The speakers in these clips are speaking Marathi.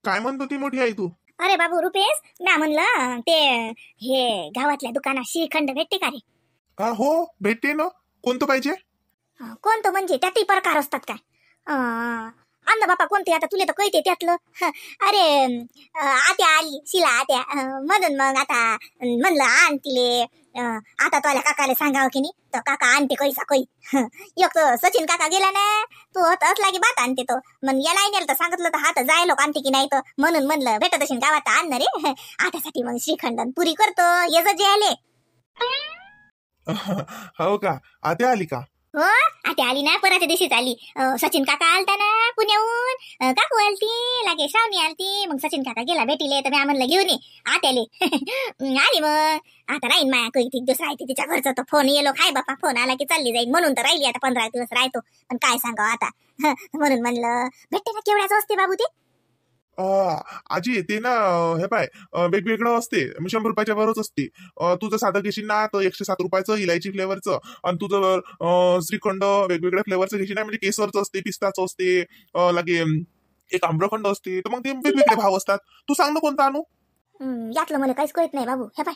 काय म्हणतो ती मोठी आई तू? अरे बाबू रुपेश, म्या म्हणलं ते हे गावातल्या दुकानात श्रीखंड भेटते का रे? हो भेटते ना. कोणतं पाहिजे? कोणतं म्हणजे त्यातही प्रकार असतात काय? अन्न बापा कोणते आता तुला तर कळते त्यातलं. अरे आत्या आली शिला आत्या, म्हणून मग आता म्हणलं आण तिले. आता तुला काकाला सांगावं की नाही, तर काका आणते कैसा कै. एक तर सचिन काका गेला ना, तो असला की बात आणते तो. मग याला नेलं तर सांगितलं तर हात जाय लोक आणते की नाही, तर म्हणून म्हणलं भेटत असेल गावात आण रे. आतासाठी मग श्रीखंडन पुरी करतो ये जे आले. हो का? आत्या आली का? हो आता आली ना, परवाच्या दिवशीच आली. सचिन काका आलता ना पुण्याहून, काकू आलती, लागे श्रावणी आलती. मग सचिन काका गेला भेटीले, तर मी म्हणलं घेऊन ये आत्याले. आली मग आता राहीन माया काही दिवस राहते तिच्या घरचा. तो फोन येलो काय बापा, फोन आला की चालली जाईल म्हणून तर राहिली. आता 15 दिवस राहतो, पण काय सांगावं आता. म्हणून म्हणलं भेटते ना. केवढ्याच असते बाबू ते? आजी ते ना, हे पाय वेगवेगळं असते. 100 रुपयाच्या वरच असते. तुझं साधं घेशील ना तर 107 रुपयाचं इलायची फ्लेवरचं. आणि तुझं श्रीखंड वेगवेगळ्या फ्लेवरचं घेशील ना, म्हणजे केसरचं असते, पिस्ताचं असते, लागे एक आम्रखंड असते. तर मग ते वेगवेगळे भाव असतात. तू सांग ना कोणतं आणू? यातलं मला काहीच कळत नाही बाबू. हे पाय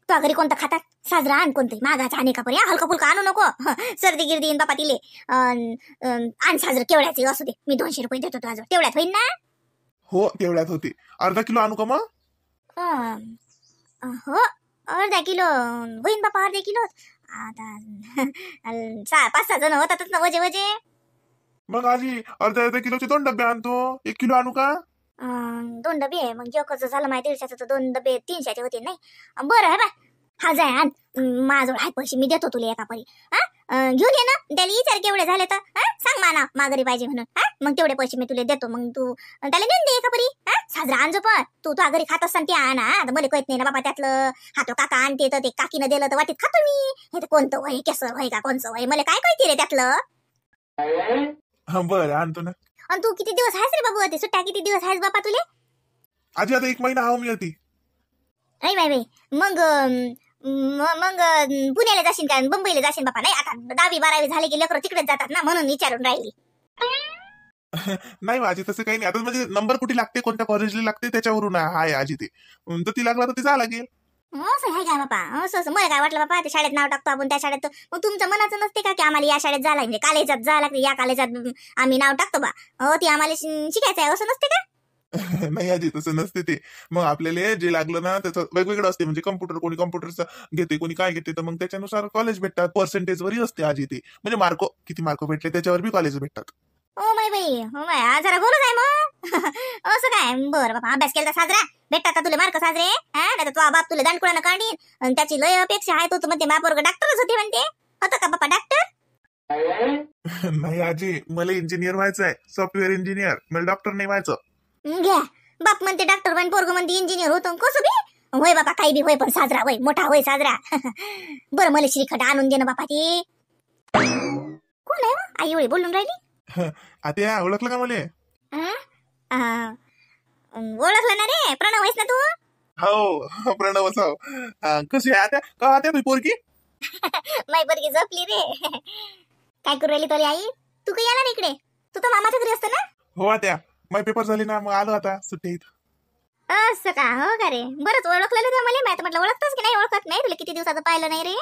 तो घरी कोणतं खातात साजरा आण, कोणते मागाचा आणि का पर्या हलका फुलका आणू नको. सर्दी गिर्दी येईन बापा तिले. आण साजरं केवढ्याचे असू दे, मी 200 रुपये देतो तुझ्या. तेवढ्यात होईल ना? हो तेवढ्यात होते. अर्धा किलो आणू का मग? हो अर्धा किलो होईन बापा, अर्धा किलो. आता 5-6 जण होतातच ना वजे वजे. मग आजी अर्धा किलोचे 2 डबे आणतो. 1 किलो आणू का? 2 डबे मग जे खर्च झालं माहिती 150चं, 2 डबे 300चे होते नाही. बरं आहे बा, हा जाय आण. माझ्याजवळ हाय पैसे, मी देतो तुला एका परी. घेऊन ये ना, त्याला विचार केवढे झाले तर. सांग माना माघारी पाहिजे म्हणून. मग तेवढे पैसे मी तुला देतो. मग तू त्याला देऊन दे एका परी. साजरा आणजो, पण तू तो घरी खात असताना ते आणा. मला कळत नाही ना बाबा त्यातलं. हा तो काका आणते तर ते काकीनं दिलं तर वाटीत खातो मी. हे तर कोणतं वय केसर वय का कोणचं वय, मला काय कळते रे त्यातलं. बरं आणतो ना. आणि तू किती दिवस आहेस रे बाबू? ते सुट्ट्या किती दिवस आहेस बापा तुले? आजी आता 1 महिना मी होती. नाही बाई बाई, मग पुण्याला जाशील का मुंबईला जाशील बापा? नाही आता 10वी 12वी झाले की लेकरं तिकडेच जातात ना, म्हणून विचारून राहिली. नाही आजी तसं काही नाही. आता म्हणजे नंबर कुठे लागते, कोणत्या कॉलेजला लागते त्याच्यावरून आहे आजी. ते तर ती लागला तर ती जा लागेल. असं आहे काय बापा? असं मला काय वाटलं बापा ते शाळेत नाव टाकतो आपण त्या शाळेत. मग तुमचं मनाचं नसते का की आम्हाला या शाळेत जायला, म्हणजे कॉलेजात जायला लागते, या कॉलेजात आम्ही नाव टाकतो बा. ती आम्हाला शिकायचं आहे असं नसते का? नाही आजी तसं नसते ते. मग आपल्याला जे लागलं ना त्याचं वेगवेगळं असते. म्हणजे कम्प्युटर कोणी कम्प्युटरचं घेते, कोणी काय घेते, तर मग त्याच्यानुसार कॉलेज भेटतात. पर्सेंटेजवरही असते आजी ते. म्हणजे किती मार्क भेटले त्याच्यावर बी कॉलेज भेटतात. ओ बाई हो बाय, जरा बोलत आहे मग. असं काय? बरं बाबा, अभ्यास केला साजरा भेटतात तुला मार्क साजरे. नाही तर तो बाप तुला दंडकुळानं काढीन. आणि त्याची लय अपेक्षा आहे. तो म्हणते मापोरग डॉक्टरच होते म्हणते. होतं का बापा डॉक्टर? नाही आजी, मला इंजिनियर व्हायचं आहे, सॉफ्टवेअर इंजिनियर. मला डॉक्टर नाही व्हायचं. घ्या, बाप म्हणते डॉक्टर पण पोरग म्हणते इंजिनियर होतो. कसं बी होय बापा, काही बी होय, पण साजरा होय, मोठा होय साजरा. बरं मला श्रीखंड आणून दे ना बापा. ते कोण आहे? आई एवढी बोलून राहिली. आता ओळखलं का मला? ओळखलं ना रे, प्रणव आहेस ना तू? हो प्रणव साव. कशी आहे आता? का आता तू पोरगी? माई पोरगी झोपली रे. काय करू राहिली तोरी आई? तू काही आला रे इकडे? तू तर मामाच्या घरी असतो ना? हो आता माझे पेपर झाले ना, मग आलो आता सुट्टीत. असं का? हो का रे, बरंच ओळखलेलं का मला? माहिती म्हटलं ओळखतोस की नाही ओळखत नाही. तुला किती दिवसाचं पाहिलं नाही रे.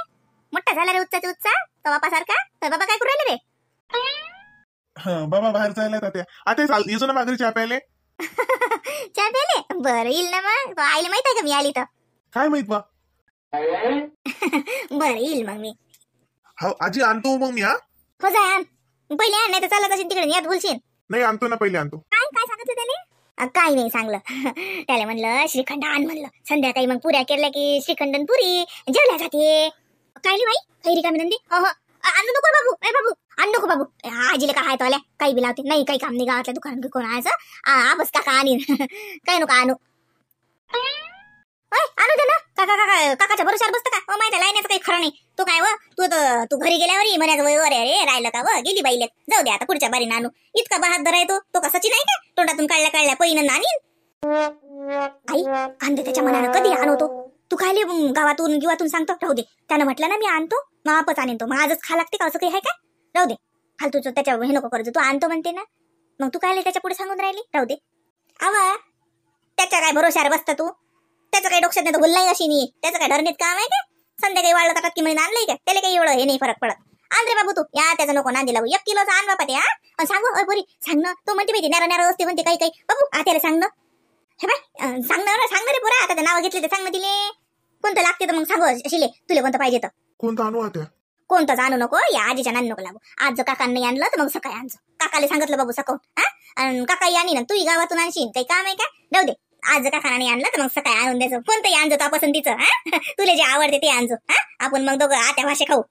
मोठा झाला रे उत्साह तो बापा सारखा. तर बाबा काय करू राहिले रे? बाबा बाहेर जायला आता. आता येतो ना माघारी चहा प्यायले. चहा प्यायले? बरं येईल ना मग. तो आईला माहित आहे का मी आली तर? काय माहित बा. बरं येईल मग मी. हो आजी आणतो मग मी. हो जाय आण पहिले आण, नाही तर चालत असेल तिकडे यात बोलशील. नाही आणतो ना, पहिले आणतो. काय काय सांगितलं त्याने? काय नाही सांगलं. त्याला म्हणलं श्रीखंड आण म्हणलं. संध्याकाळी मग पुऱ्या केल्या की श्रीखंडन पुरी जेवल्या जाते. काय नाही बाई खैरी का म्हणते. आणू नको बाबू. बाबू आणू नको बाबू. आजीला काय तो आल्या काही बी लावते. नाही काही काम नाही, गावातल्या दुकानात कोण आणायचं. बस काका आणीन. काही नको आणू. आणू दे ना. काकाच्या भरोशावर बसतं का? माहिती आहे लाईनाचं काही खरं नाही. तू काय तू घरी गेल्यावर म्हणायचं वय रे राहिलं का गेली बाईले. जाऊ दे आता पुढच्या बारीनं आणू. इतका बहादर आहे तो का सचिन आहे का? तोंडातून काढल्या पहिनं आणीन. आई आणते त्याच्या मनानं कधी आणवतो. तू खायले गावातून गिवातून सांगतो. राहू दे, त्यानं म्हटलं ना मी आणतो मग आपच आणतो. मग आजच खा लागते का? असं काही आहे का? राहू दे, फालतूच त्याच्या हे नको करतो. तू आणतो म्हणते ना, मग तू खायले त्याच्या पुढे सांगून राहिली. राहू दे. आवा काय भरोशावर बसतं तू? त्याचं काही डोक्यात नाही तर बोललाय अशी नाही. त्याचं काय धरणीत काम आहे का? संध्याकाळी वाळलं टाकत की म्हणून आणलंय का? त्याला काही एवढं हे नाही फरक पडत. आण रे बाबू तू. या त्याचं नको नांदी लागू. 1 किलोचं आण बापा ते. हा सांग अय पोरी सांग ना. तू म्हणते माहिती नॅरो नॅरो असते म्हणते काही काही. बाबू त्याला सांग ना. हे बाय सांग ना रे पोरा. आता ते नाव घेतले ते सांग ना तिले. कोणतं लागते तर मग सांग शिले तुला कोणतं पाहिजे तर. कोणतं आणू आत्या? कोणतंच आणू नको. या आजीच्या नांदी नको लागू. आज जर काकांनी आणलं तर मग सकाळी आणजो. काकाला सांगितलं बाबू सकाळ. आणि काकाही आणीन ना तूही गावातून आणशील. काही काम आहे का? जाऊ दे. आज जर काकांनी आणलं तर मग सकाळी आणून द्यायचं. कोणतंही आणजो तो पसंतीचं. तुला जे आवडते ते आणजो. आपण मग दोघं आत्या भाषे खाऊ.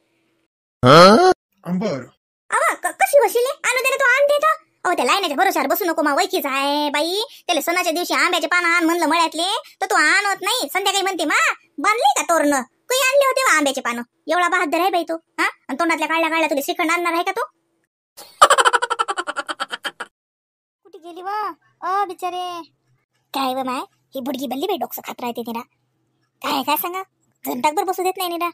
बर कशी बसले आणू दे ना तू. आण दे तर. त्या लाईनाच्या भरोशावर बसू नको. मा वैकीच आहे बाई. त्याला सणाच्या दिवशी आंब्याचे पानं आण म्हणलं मळ्यातले तर तू आणत नाही. संध्याकाळी म्हणते मा बांधले का तोरणं. काही आणले होते वा आंब्याचे पानं. एवढा बहादर आहे बाई तू. आणि तोंडातल्या काढल्या तुला श्रीखंड आणणार आहे का तू? कुठे गेली वा बिचारे. काय व माय ही बुडगी बल्ली बाई डोकं खात राहते तिला. काय सांगा घंटाकभर बसू देत नाही निरा.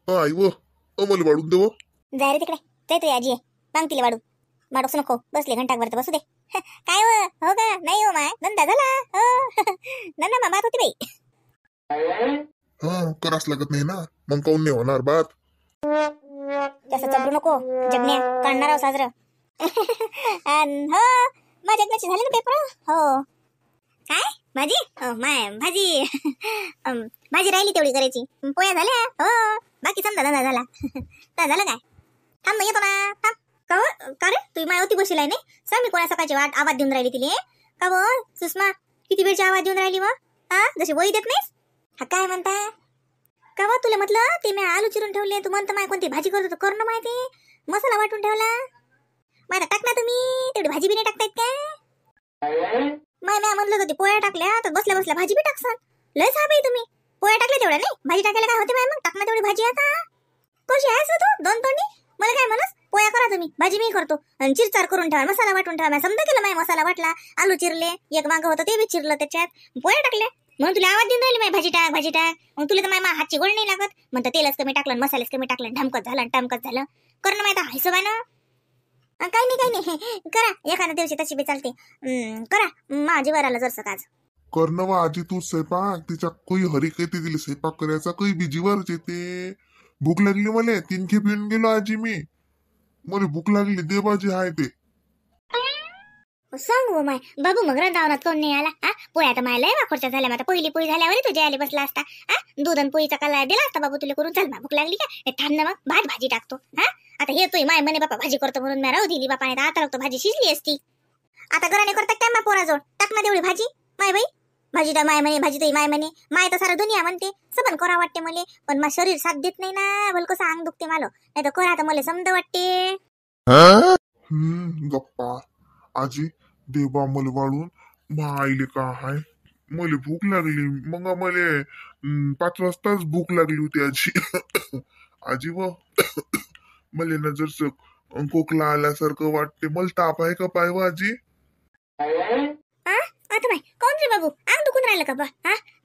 आई व मला वाढून देव. जाय रे तिकडे. जाय तू आजी आहे. माग तिला वाढूच नको. बसले घंटाकभर तर बसू दे. काय हो का नाही हो माय धंदा झाला. धंदा मा बात होती बाई. करास लागत नाही ना मग काऊन नाही होणार बात. तसं चबरू नको. जगण्या काढणार आहो साजरं. हो माझ्या जगण्याची झाली ना पेपर. हो काय भाजी माय भाजी भाजी राहिली तेवढी करायची. पोया झाल्या. हो बाकी समजा धंदा झाला. तर झालं काय? थांब येतो ना. थांब का रे तुम्ही माय होती बसेल आहे नाही. सर मी कोणा सकाळची वाट आवाज देऊन राहिली तिले. का व सुषमा किती वेळची आवाज देऊन राहिली व. जशी वही देत नाहीस. काय म्हणता का व तुला म्हटलं ते मी आलू चिरून ठेवले. तू म्हणतं माय कोणती भाजी करतो कर ना माहिती. मसाला वाटून ठेवला. माय टाक ना तुम्ही. तेवढी भाजी बी नाही टाकतायत काय? माय म्हणलं होती पोळ्या टाकल्या तर बसल्या बसल्या भाजी बी टाकसान. लय साहेब तुम्ही. पोळ्या टाकल्या तेवढ्या नाही. भाजी टाकायला काय होते माय मग टाक ना तेवढी भाजी. आता कशी आहेस तू दोन तोंडी. मला काय म्हणस पोळ्या करा तुम्ही भाजी मी करतो. आणि चिरचार करून ठेवा मसाला वाटून ठेवा. समजा केलं माय मसाला वाटला. आलू चिरले एक वांग होतं ते बी चिरलं त्याच्यात. पोळ्या टाकल्या म्हणून तुला आवाज देऊन राहिली माय भाजी टाक. मग तुला तर माय हातची गोड नाही लागत. म्हणतं तेलच कमी टाकलं मसालेच कमी टाकलं ढमकत झालं टमकत झालं. कर ना माय तर हिशोबानं. काही नाही करा एखाद्या दिवशी तशी बी चालते. करा माझी वराला जरसं काज करणं वा आजी तू स्वयंपाक तिच्या काही हरी काही दिली स्वयंपाक करायचा काही बिजीवरच येते. भूक लागली मला 3 खेप येऊन गेलो आजी मी. मला भूक लागली दे भाजी हाय ते. सांग माय बाबू मग रंधावनात कोण नाही आला. पोळ्या तर मायला वाखोरच्या झाल्या. आता पहिली पोळी झाल्यावर तू जेवायला बसला असता. दूध आणि पोळीचा कला दिला असता बाबू तुला करून. चल मा भूक लागली का थांब ना मग भाजी टाकतो. आता येतोय माय म्हणे बापा भाजी करतो म्हणून मी राहू दिली बापाने. आता लागतो भाजी शिजली असती. आता घराने करता काय मा पोराजवळ टाक ना तेवढी भाजी. माय बाई भाजी तर माय म्हणे भाजी तर माय म्हणे. माय तर सारं दुनिया म्हणते. सबन करा वाटते मले पण मा शरीर साथ देत नाही ना. भल कसं अंग दुखते मला. नाही तर करा तर मला समज वाटते. गप्पा आजी देवा मला वाढून आईले का हाय. मला भूक लागली मग मला 5 वाजताच भूक लागली होती आजी. आजी व मला ना जर खोकला आल्यासारखं वाटते. मला ताप आहे का पाय व आजी. आता बाई कोण रे बाबू अंग दुखून राहिलं का बा.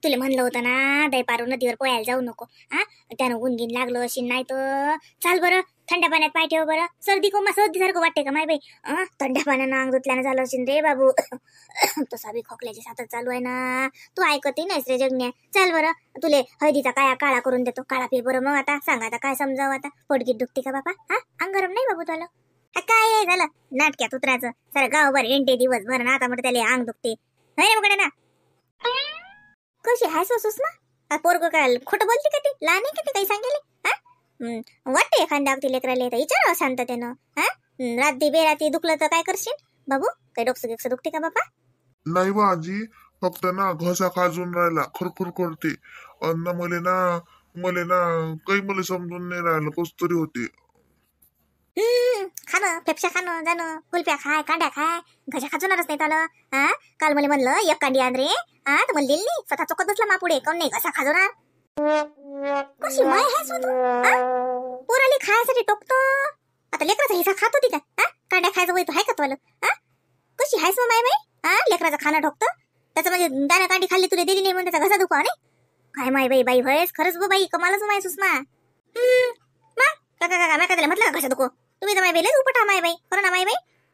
तुला म्हणलं होतं ना दही पारू नदीवर पोहायला जाऊ नको. त्यानं गुणगिन लागलं अशी नाही तर चाल बरं थंड्या पाण्यात पाय ठेव बरं. सर्दी सारखं वाटते का माय बाई. थंड्या पाण्यानं अंग धुतल्यानं झालं असेल रे बाबू. तसा बी खोकल्याची साथच चालू आहे ना. तू ऐकते नाहीस रे जगण्या. चाल बरं तुले हळदीचा काळा करून देतो. काळा पी बरं. मग आता सांग आता काय समजावं. आता पोटगीत दुखते का बापा. अंग गरम नाही बाबू तुला. काय झालं नाटक्यात उतरायचं सारं गावभर एंटे दिवसभर ना. आता म्हणते त्याला अंग दुखते नाही ना. कशी हाय सुषमा. पोरग काय खोटं बोलते का ती. लहान आहे का ती काही सांगेल. वाटते एखाद्या अगदी लेकराला येतं विचारावं शांततेनं. रात्री बेरात्री दुखलं तर काय करशील बाबू. काही डोकसं दुखते का बापा. नाही बा आजी फक्त ना घसा खाजून राहिला खरखर करते. अन्न मला ना काही मला समजून नाही राहिलं कस तरी होते. खाणं फेपशा खाणं जाणं कुल्फ्या खाय कांड्या खाय. घशा खाजूनच नाही त्याला. काल मला म्हणलं 1 कांडी आण रे. तर मला दिली नाही. स्वतः चोकत बसला मा पुढे कोण नाही घसा खाजवणार. कशी माय आहेस तू. पोराली खायसाठी टोकतो. आता लेकराचा हिस्सा खात होती का. कांड्या खायचं वय तू आहे का तुला. कशी आहेस माय बाई. लेकराचं खाणं ठोकतं. त्याचं म्हणजे दाना कांडी खाल्ली तुला दिली नाही म्हणून त्याचा घसा दुखा नाही. काय माय बाई व्हयस खरंच बाई कमालच माय सुषमा. काका म्हटलं घसा दुखो. तुम्ही तर माय बाईलाच उपटा माय बाई. खरं ना माय बाई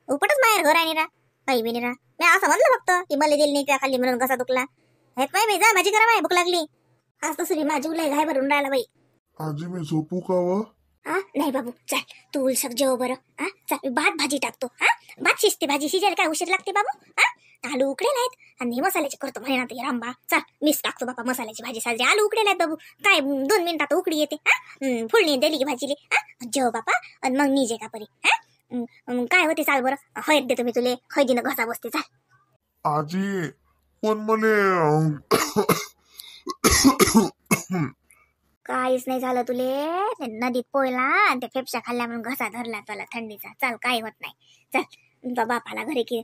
उपटच माहेर घर आहे ना. काही बी नाही राहा. मी असं म्हणलं फक्त की मला दिली नाही त्या खाली म्हणून घसा दुखला. हेत माय बाई, जा भाजी करा, माय भूक लागली. आज तसं माझी उलाई घाय भरून राहिला बाई. आजी मी झोपू का व? हा नाही बाबू, चल तू उलसक जेव बरं. हा चल, भात भाजी टाकतो. हा भात शिजते, भाजी शिजायला काय उशीर लागते बाबू. हा आलू उकडेल आहेत आणि हे मसाल्याचे करतो म्हणे ना ते रामबा. चल मीच टाकतो बाबा मसाल्याची भाजी साजरी. आलू उकडेल आहेत बाबू, काय 2 मिनिटात उकडी येते. हा फुलणी दिली की भाजीले. हा जेव बापा आणि मग निजे का परी. हा काय होते चाल बरं, हळद देतो मी तुले, हळदीनं घसा बसते. चाल आजी पण मले काहीच नाही झालं तुले. ते नदीत पोयला आणि ते फेफशा खाल्ल्या म्हणून घसा धरला तुला थंडीचा. चाल काही होत नाही. चल बापाला घरी की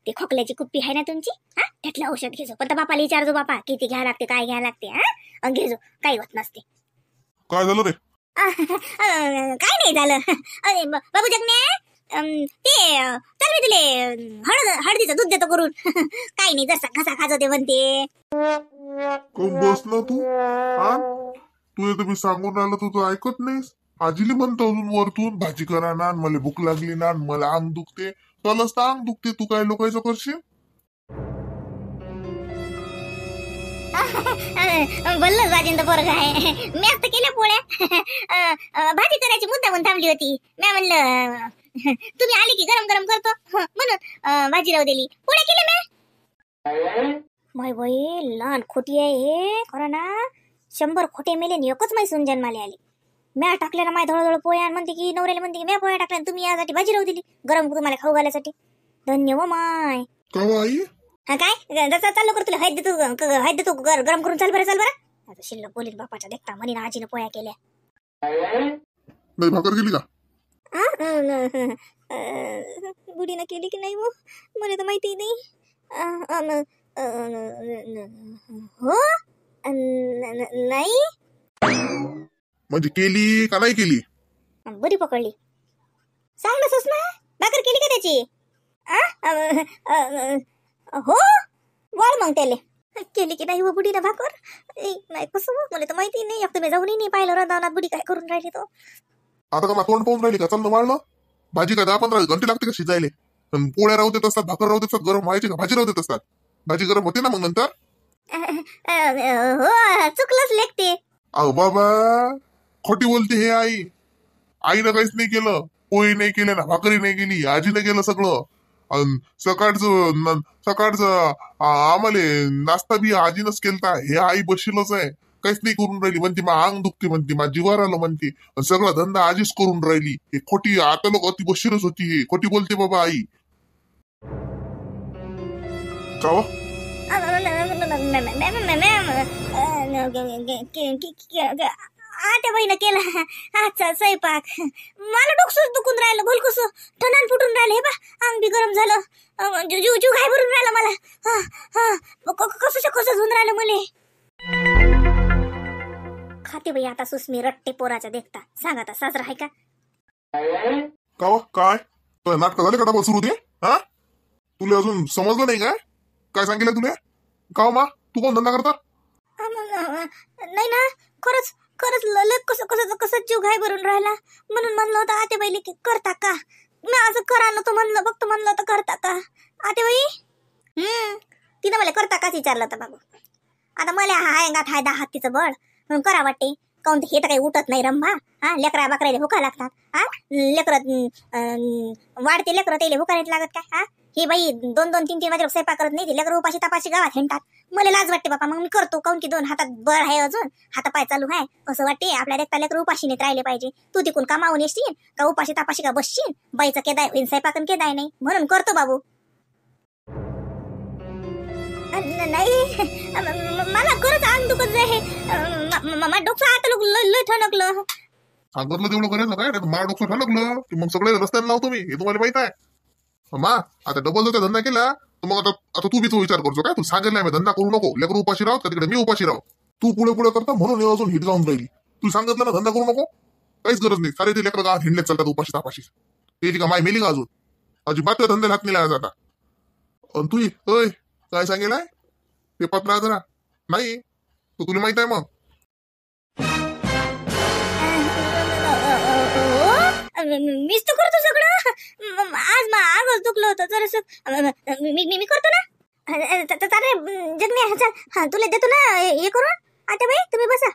ते खोकल्याची कुप्पी आहे ना तुमची. हा त्यातलं औषध घेजो. पण बापाला विचारजो बापा किती घ्यावं लागते, काय घ्यावं लागते. हा घेजो, काही होत नसते. काय झालं रे? काय नाही झालं. अरे बाबू जगने ते चल मी तुले हळदीचं दूध देतो करून. काही नाही, जसा घसा खाजो ते म्हणते. कोण बस ना तू? हा तू येतं मी सांगून राहिलं तू ऐकत नाहीस. आजीली म्हणतो अजून वरतून भाजी करा ना, मला भूक लागली ना, मला अंग दुखते. चलच तर अंग दुखते, तू काय लोकांचं करशील? बोललो राजेंद्र पोरग आहे. मी आता केल्या पोळ्या. भाजी करायची मुद्दा म्हणून थांबली होती. मी म्हणलं तुम्ही आले की गरम गरम करतो म्हणून भाजी राहू दिली. पोळ्या केल्या मी. बाई बाई लहान खोटी आहे हे. खरं ना 100 खोटे मेले आणि एकच माई सून जन्माले आली. म्या टाकल्या ना माय धोळधोळ पोळ्या आणि म्हणते की नवऱ्याला म्हणते की म्या पोळ्या टाकल्या तुम्ही यासाठी भाजी राहू दिली गरम तुम्हाला खाऊ घालायसाठी. धन्य व माय. का आई? हा काय जसं चाललो कर तुला हैद देतो गरम करून. चाल बरं चाल बरं. आता शिल्लक बोलील बापाच्या देखता म्हणे ना आजीनं पोळ्या केल्या. नाही भाकर गेली का? बुडीनं केली की नाही मग मला तर माहिती नाही. हो नाही म्हणजे केली का नाही केली? बरी पकडली. सांग ना सुषमा, भाकर केली का त्याची? हो वाढ मग त्याले केली की नाही व बुडीनं भाकर. नाही कसं मला तर माहिती नाही. एकतर मी जाऊनही नाही पाहिलं रंधावनात बुडी काय करून राहिली तो. आता का तोंड पाहून राहिली का? चाललं वाढलं. भाजी का 10-15 घंटे लागते का शिजायले? पोळ्या राहू देत असतात, भाकर राहू देत असतात, गरम व्हायची का भाजी राहू देत असतात. भाजी गरम होते ना मग नंतर. हो चुकलंच लेखते. अहो बाबा खोटी बोलते हे आई. आईनं काहीच नाही केलं, पोळी नाही केली ना, भाकरी नाही केली, आजीने केलं सगळं. सकाळचं आम्हाला नाश्ता बी आजीनच केलता. हे आई बशीलच आहे, काहीच नाही करून राहिली. म्हणते मा अंग दुखते, म्हणते मा जीवार आलं म्हणते. सगळा धंदा आजीच करून राहिली. हे खोटी. आता लोक अति बशीरच होती. हे खोटी बोलते बाबा आई. का त्या बाईनं केला आजचा स्वयंपाक. मला डोकसंच दुखून राहिलं, भलकुस ठणान फुटून राहिलं. हे बा अंग बी गरम झालं, जीव घाय भरून राहिला मला. कसं होऊन राहिलं मले. खाते बाई आता सुस्मी रट्टे पोराच्या देखता. सांग आता साजरा आहे का? काय नाटक झाले का डबल सुरू ते? हा तुला अजून समजलं नाही काय सांगितलं तुला? का मा तू कोण धंदा करता? नाही ना, खरंच कसं जीव घाय भरून राहिला म्हणून म्हणलं होतं आतेबाईले की करता का. मी असं करा नव्हतं म्हणलं, फक्त म्हणलं होतं करता का आतेबाई. तिनं मला करता काच विचारलं होतं बाबू. आता मला हाय गात हाय 10 हात तिचं बळ म्हणून करा वाटते. काऊन हे तर काही उठत नाही रंभा. हा लेकरा बाकरायला भुका लागतात. हा लेकरं वाढते, लेकरं त्याला भुका नाही लागत काय. हा ही बाई 2-2, 3-3 वाजे स्वयंपाक करत नाही. लेकरं उपाशी तापाशी गावात हिंडतात. मला लाज वाटते बापा. मग मी करतो, काऊन की 2 हातात बळ आहे, अजून हातापाय चालू आहे. असं वाटते आपल्या देखता लेकरं उपाशी नेत राहिले पाहिजे. तू तिकून कामावून येशील का उपाशी तापाशी का बसशील. बाईचा केदाय होईल, स्वयंपाकन केदाय नाही म्हणून करतो बाबू. नाही मला खरंच अंग दुखत आहे. डोकं आता लय ठणकलं. सांगितलं तेवढं करायचं काय? मा डोकं ठणकलं की मग सगळे रस्त्याला लावतो मी. हे तुम्हाला माहित आहे. मा आता डबल जर धंदा केला तर मग आता तू बी तो विचार करतो काय? तू सांगितलं धंदा करू नको, लेकरं उपाशी राहत का तिकडे मी उपाशी राहू. तू पुढे करता म्हणून अजून हिट जाऊन राहिली. तू सांगितलं ना धंदा करू नको, काहीच गरज नाही. सारे ते लेकरं गावात हिंडलेत चालतात उपाशी तापाशी. त्याची का माय मेली का अजून? अजिबात त्या धंद्याला हात नाही लागायचा आता. तू होय काय सांगेलाय ते पत्रा जरा नाही तो तुला माहित आहे. मग मीच तर करतो सगळं. आज आगच दुखलं होतं जरासं. मी करतो ना. अरे जगण्या, चल तुला देतो ना हे करून. आता बाई तुम्ही बसा.